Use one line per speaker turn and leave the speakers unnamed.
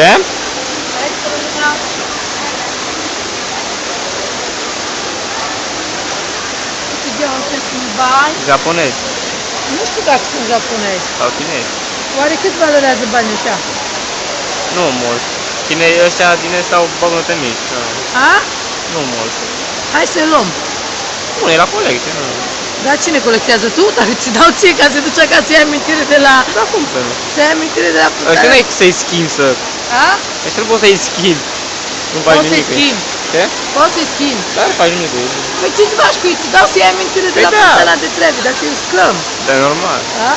Ce?
Bani?
Japonezi
Nu știu dacă sunt japonezi.
sau chinezi.
Oare cât valorează banii ăștia?
Nu mulți. Chinei ăștia din est au băgăte mici. Da.
A?
Nu mulți.
Hai să-i luăm.
Nu, e la colecție, nu.
Dar cine colectează? Tu? Dacă ți dau ție ca să duci acasă, să-i amintire de la...
Da, cum să nu?
Să-i amintire de la
Ăștia
putare.
n-ai să-i schimbi să...
A?
Ăștia nu poți să-i schimbi. Nu faci
Poți să-i
nimic.
schimbi.
Ce?
Poți să-i schimbi.
Dar nu faci nimic cu ei.
Păi ce-ți faci cu ei? Ți dau să-i amintire de
Păi
la
da.
putarea de trebuie, dar să-i uscăm.
Dar e normal.
Da?